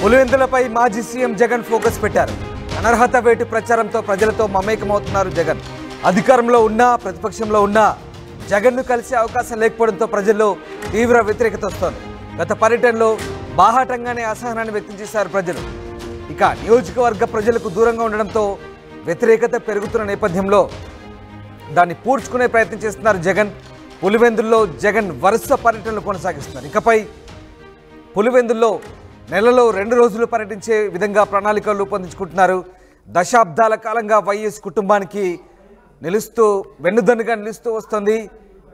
పులివెందులపై మాజీ CM Jagan focus పెట్టారు. అనర్హత వేటు ప్రచారంతో ప్రజలతో మమేకమవుతున్నారు జగన్. అధికారంలో ఉన్నా ప్రతిపక్షంలో ఉన్నా జగన్ను కలిసే అవకాశం లేకపోవడంతో ప్రజల్లో తీవ్ర వ్యతిరేకత వస్తోంది. గత పర్యటనలో బాహాటంగానే అసహనాన్ని వ్యక్తం చేశారు ప్రజలు. ఇక నియోజకవర్గ ప్రజలకు దూరంగా ఉండడంతో వ్యతిరేకత పెరుగుతున్న నేపథ్యంలో దాన్ని పూడ్చుకునే ప్రయత్నం చేస్తున్నారు జగన్. పులివెందుల్లో జగన్ వరుస పర్యటనలు కొనసాగిస్తున్నారు. ఇకపై పులివెందుల్లో నెలలో 2 రోజులు పర్యటించే విధంగా ప్రణాళికలు రూపొందించుకుంటున్నారు. దశాబ్దాల కాలంగా వైఎస్ కుటుంబానికి వెన్నుదన్నుగా నిలుస్తూ వస్తుంది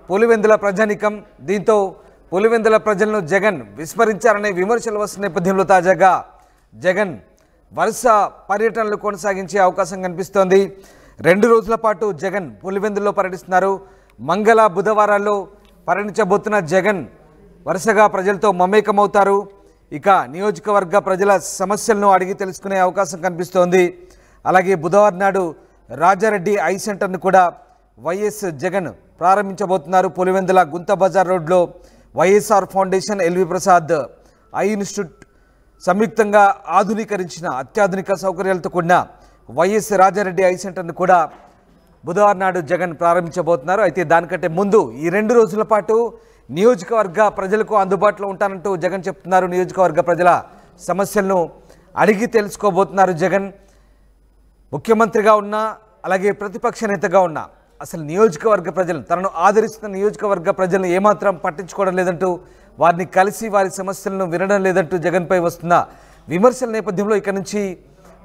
పులివెందుల ప్రజానీకం. దీంతో పులివెందుల ప్రజలను జగన్ విస్మరించారనే విమర్శలు వస్తున్న నేపథ్యంలో తాజాగా జగన్ వరుస పర్యటనలు కొనసాగించే అవకాశం కనిపిస్తోంది. 2 రోజుల పాటు జగన్ పులివెందుల్లో పర్యటిస్తున్నారు. మంగళ బుధవారాల్లో పర్యటించబోతున్న జగన్ వరుసగా ప్రజలతో మమేకమవుతారు. ఇక నియోజకవర్గ ప్రజల సమస్యలను అడిగి తెలుసుకునే అవకాశం కనిపిస్తోంది. అలాగే బుధవారం నాడు రాజారెడ్డి ఐ సెంటర్ను కూడా వైఎస్ జగన్ ప్రారంభించబోతున్నారు. పులివెందుల గుంత బజార్ రోడ్లో YSR foundation, LV Prasad eye institute సంయుక్తంగా ఆధునీకరించిన అత్యాధునిక సౌకర్యాలతో కూడిన వైఎస్ రాజారెడ్డి ఐ సెంటర్ను కూడా బుధవారం నాడు జగన్ ప్రారంభించబోతున్నారు. అయితే దానికంటే ముందు ఈ 2 రోజుల పాటు నియోజకవర్గ ప్రజలకు అందుబాటులో ఉంటానంటూ జగన్ చెప్తున్నారు. నియోజకవర్గ ప్రజల సమస్యలను అడిగి తెలుసుకోబోతున్నారు జగన్. ముఖ్యమంత్రిగా ఉన్నా అలాగే ప్రతిపక్ష నేతగా ఉన్నా అసలు నియోజకవర్గ ప్రజలు తనను ఆదరిస్తున్న నియోజకవర్గ ప్రజలను ఏమాత్రం పట్టించుకోవడం లేదంటూ, వారిని కలిసి వారి సమస్యలను వినడం లేదంటూ జగన్పై వస్తున్న విమర్శల నేపథ్యంలో ఇక నుంచి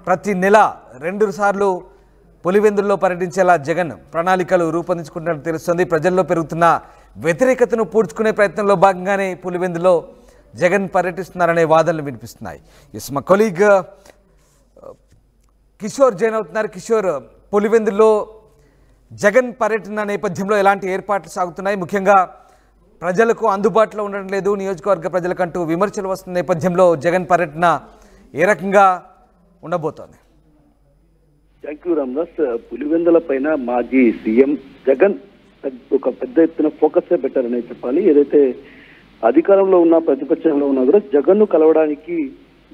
ప్రతి నెల 2 సార్లు పులివెందుల్లో పర్యటించేలా జగన్ ప్రణాళికలు రూపొందించుకుంటున్నట్టు తెలుస్తుంది. ప్రజల్లో పెరుగుతున్న వ్యతిరేకతను పూడ్చుకునే ప్రయత్నంలో భాగంగానే పులివెందులో జగన్ పర్యటిస్తున్నారనే వాదనలు వినిపిస్తున్నాయి. ఎస్, మా కొలీగ్ కిషోర్ జాయిన్ అవుతున్నారు. కిషోర్, పులివెందులో జగన్ పర్యటన నేపథ్యంలో ఎలాంటి ఏర్పాట్లు సాగుతున్నాయి? ముఖ్యంగా ప్రజలకు అందుబాటులో ఉండడం లేదు నియోజకవర్గ ప్రజలకంటూ విమర్శలు వస్తున్న నేపథ్యంలో జగన్ పర్యటన ఏ రకంగా ఉండబోతోంది? Thank you Ramdas. పులివెందుల పైన మాజీ సీఎం జగన్ ఒక పెద్ద ఎత్తున ఫోకస్ పెట్టారనే చెప్పాలి. ఏదైతే అధికారంలో ఉన్న ప్రతిపక్షంలో ఉన్నా కూడా జగన్ను కలవడానికి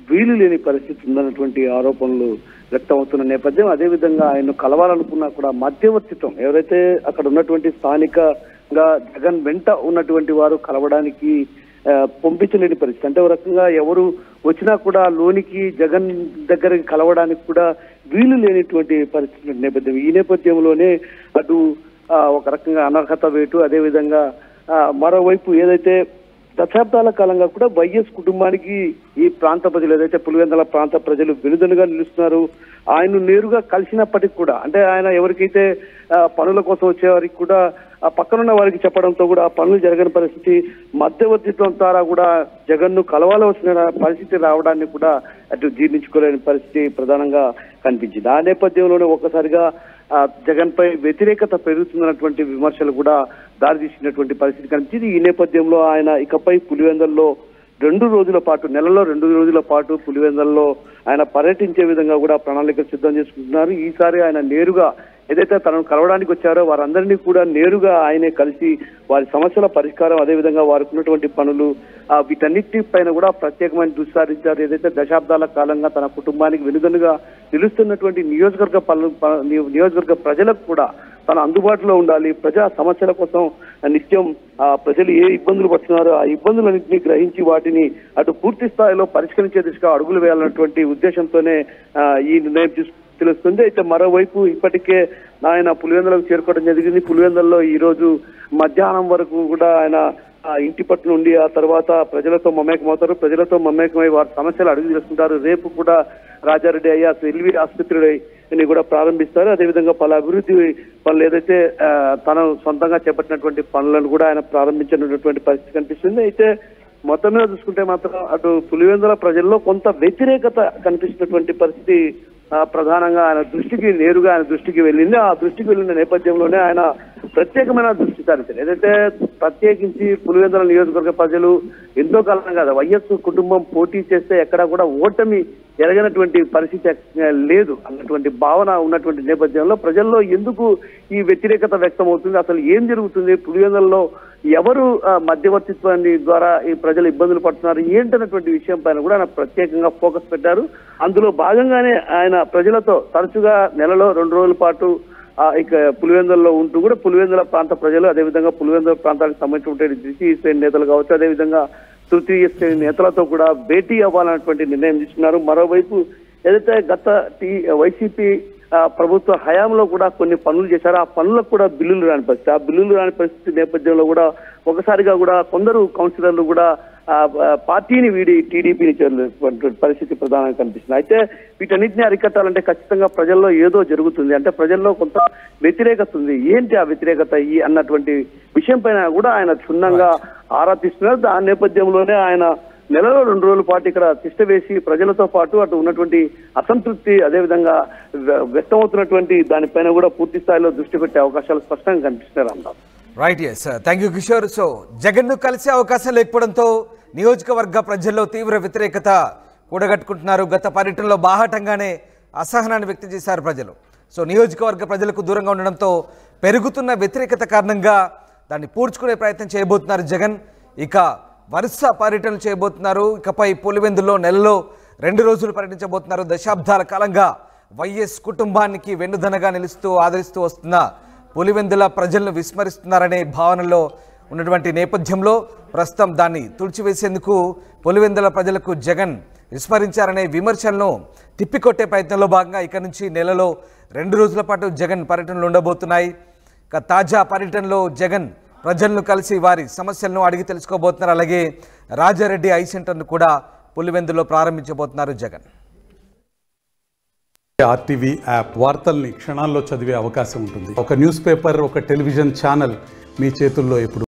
వీలు లేని పరిస్థితి ఉందన్నటువంటి ఆరోపణలు వ్యక్తం అవుతున్న నేపథ్యం. అదేవిధంగా ఆయన కలవాలనుకున్నా కూడా మధ్యవర్తిత్వం, ఎవరైతే అక్కడ ఉన్నటువంటి స్థానికంగా జగన్ వెంట ఉన్నటువంటి వారు కలవడానికి పంపించలేని పరిస్థితి. అంటే ఒక రకంగా ఎవరు వచ్చినా కూడా లోనికి జగన్ దగ్గరికి కలవడానికి కూడా వీలు లేనిటువంటి పరిస్థితి నేపథ్యం. ఈ నేపథ్యంలోనే అటు ఒక రకంగా అనర్హత వేటు, అదేవిధంగా మరోవైపు ఏదైతే దశాబ్దాల కాలంగా కూడా వైఎస్ కుటుంబానికి ఈ ప్రాంత ప్రజలు, ఏదైతే పులివెందుల ప్రాంత ప్రజలు వెనుదన్నుగా నిలుస్తున్నారు. ఆయన నేరుగా కలిసినప్పటికీ కూడా, అంటే ఆయన ఎవరికైతే పనుల కోసం వచ్చేవారికి కూడా ఆ పక్కనున్న వారికి చెప్పడంతో కూడా ఆ పనులు జరగని పరిస్థితి, మధ్యవర్తిత్వం ద్వారా కూడా జగన్ను కలవాల్సిన పరిస్థితి రావడాన్ని కూడా అటు జీర్ణించుకోలేని పరిస్థితి ప్రధానంగా కనిపించింది. ఆ నేపథ్యంలోనే ఒక్కసారిగా జగన్ పై వ్యతిరేకత పెరుగుతున్నటువంటి విమర్శలు కూడా దారితీసినటువంటి పరిస్థితి కనిపించింది. ఈ నేపథ్యంలో ఆయన ఇకపై పులివెందుల్లో 2 రోజుల పాటు, నెలలో 2 రోజుల పాటు పులివెందుల్లో ఆయన పర్యటించే విధంగా కూడా ప్రణాళిక సిద్ధం చేసుకుంటున్నారు. ఈసారి ఆయన నేరుగా ఏదైతే తనను కలవడానికి వచ్చారో వారందరినీ కూడా నేరుగా ఆయనే కలిసి వారి సమస్యల పరిష్కారం, అదేవిధంగా వారికి ఉన్నటువంటి పనులు, వీటన్నిటి పైన కూడా ప్రత్యేకమైన దృష్టి సారించారు. ఏదైతే దశాబ్దాల కాలంగా తన కుటుంబానికి వెనుదన్నుగా నిలుస్తున్నటువంటి నియోజకవర్గ ప్రజలకు కూడా తన అందుబాటులో ఉండాలి, ప్రజా సమస్యల కోసం నిత్యం ప్రజలు ఏ ఇబ్బందులు పడుతున్నారో ఆ ఇబ్బందులన్నింటినీ గ్రహించి వాటిని అటు పూర్తి స్థాయిలో పరిష్కరించే దిశగా అడుగులు వేయాలన్నటువంటి ఉద్దేశంతోనే ఈ నిర్ణయం తెలుస్తుంది. అయితే మరోవైపు ఇప్పటికే ఆయన పులివెందులకు చేరుకోవడం జరిగింది. పులివెందుల్లో ఈ రోజు మధ్యాహ్నం వరకు కూడా ఆయన ఇంటి పట్టు నుండి ఆ తర్వాత ప్రజలతో మమేకమవుతారు. ప్రజలతో మమేకమై వారి సమస్యలు అడుగు తెలుసుకుంటారు. రేపు కూడా రాజారెడ్డి ఎల్వి ఆసుపత్రిని కూడా ప్రారంభిస్తారు. అదేవిధంగా పలు అభివృద్ధి పనులు ఏదైతే తను సొంతంగా చేపట్టినటువంటి పనులను కూడా ఆయన ప్రారంభించినటువంటి పరిస్థితి కనిపిస్తుంది. అయితే మొత్తం మీద చూసుకుంటే మాత్రం అటు పులివెందుల ప్రజల్లో కొంత వ్యతిరేకత కనిపిస్తున్నటువంటి పరిస్థితి ప్రధానంగా నేరుగా ఆయన దృష్టికి వెళ్ళింది. ఆ దృష్టికి వెళ్ళిన నేపథ్యంలోనే ఆయన ప్రత్యేకమైన దృష్టి సారించారు. ఏదైతే ప్రత్యేకించి పులివెందుల నియోజకవర్గ ప్రజలు ఎంతో కాలంగా వైఎస్ కుటుంబం పోటీ చేస్తే ఎక్కడా కూడా ఓటమి ఎరగనటువంటి పరిస్థితి లేదు అన్నటువంటి భావన ఉన్నటువంటి నేపథ్యంలో ప్రజల్లో ఎందుకు ఈ వ్యతిరేకత వ్యక్తం అవుతుంది, అసలు ఏం జరుగుతుంది, పులివెందులలో ఎవరు మధ్యవర్తిత్వాన్ని ద్వారా ఈ ప్రజలు ఇబ్బందులు పడుతున్నారు ఏంటన్నటువంటి విషయం పైన కూడా ఆయన ప్రత్యేకంగా ఫోకస్ పెట్టారు. అందులో భాగంగానే ఆయన ప్రజలతో తరచుగా నెలలో 2 రోజుల పాటు ఇక పులివెందులలో ఉంటూ కూడా పులివెందుల ప్రాంత ప్రజలు, అదేవిధంగా పులివెందుల ప్రాంతానికి సంబంధించినటువంటి ద్వితీయ శ్రేణి నేతలు కావచ్చు, అదేవిధంగా తృతీయ శ్రేణి నేతలతో కూడా భేటీ అవ్వాలన్నటువంటి నిర్ణయం తీసుకున్నారు. మరోవైపు ఏదైతే గత వైసీపీ ప్రభుత్వ హయాంలో కూడా కొన్ని పనులు చేశారు, ఆ పనులకు కూడా బిల్లులు రాని పరిస్థితి. ఆ బిల్లులు రాని పరిస్థితి నేపథ్యంలో కూడా ఒకసారిగా కూడా కొందరు కౌన్సిలర్లు కూడా పార్టీని వీడి టీడీపీని చేరినటువంటి పరిస్థితి ప్రధానంగా కనిపిస్తుంది. అయితే వీటన్నిటిని అరికట్టాలంటే ఖచ్చితంగా ప్రజల్లో ఏదో జరుగుతుంది, అంటే ప్రజల్లో కొంత వ్యతిరేకత ఉంది. ఏంటి ఆ వ్యతిరేకత అన్నటువంటి విషయం పైన కూడా ఆయన క్షుణ్ణంగా ఆరా తీస్తున్నారు. ఆ నేపథ్యంలోనే ఆయన నెలలో 2 రోజుల పాటు ఇక్కడ తిష్ట వేసి ప్రజలతో పాటు అటు ఉన్నటువంటి అసంతృప్తి, అదేవిధంగా వ్యక్తమవుతున్నటువంటి దానిపైన కూడా పూర్తి స్థాయిలో దృష్టి పెట్టే అవకాశాలు స్పష్టంగా కనిపిస్తున్నారు అన్నారు. Right, yes, thank you Kishore. So జగన్ను కలిసే అవకాశం లేకపోవడంతో నియోజకవర్గ ప్రజల్లో తీవ్ర వ్యతిరేకత కూడగట్టుకుంటున్నారు. గత పర్యటనలో బాహాటంగానే అసహనాన్ని వ్యక్తం చేశారు ప్రజలు. సో నియోజకవర్గ ప్రజలకు దూరంగా ఉండడంతో పెరుగుతున్న వ్యతిరేకత కారణంగా దాన్ని పూడ్చుకునే ప్రయత్నం చేయబోతున్నారు జగన్. ఇక వరుస పర్యటనలు చేయబోతున్నారు. ఇకపై పులివెందుల్లో నెలలో 2 రోజులు పర్యటించబోతున్నారు. దశాబ్దాల కాలంగా వైఎస్ కుటుంబానికి వెన్నుదనగా నిలుస్తూ ఆదరిస్తూ వస్తున్న పులివెందుల ప్రజలను విస్మరిస్తున్నారనే భావనలో ఉన్నటువంటి నేపథ్యంలో ప్రస్తుతం దాన్ని తుడిచివేసేందుకు పులివెందుల ప్రజలకు జగన్ విస్మరించారనే విమర్శలను తిప్పికొట్టే ప్రయత్నంలో భాగంగా ఇక నుంచి నెలలో 2 రోజుల పాటు జగన్ పర్యటనలు ఉండబోతున్నాయి. ఇక తాజా పర్యటనలో జగన్ ప్రజలను కలిసి వారి సమస్యలను అడిగి తెలుసుకోబోతున్నారు. అలాగే రాజారెడ్డి ఐ సెంటర్ను కూడా పులివెందులో ప్రారంభించబోతున్నారు జగన్. ఆర్టీవీ యాప్ వార్తల్ని క్షణాల్లో చదివే అవకాశం ఉంటుంది. ఒక న్యూస్ పేపర్, ఒక టెలివిజన్ ఛానల్ మీ చేతుల్లో ఎప్పుడు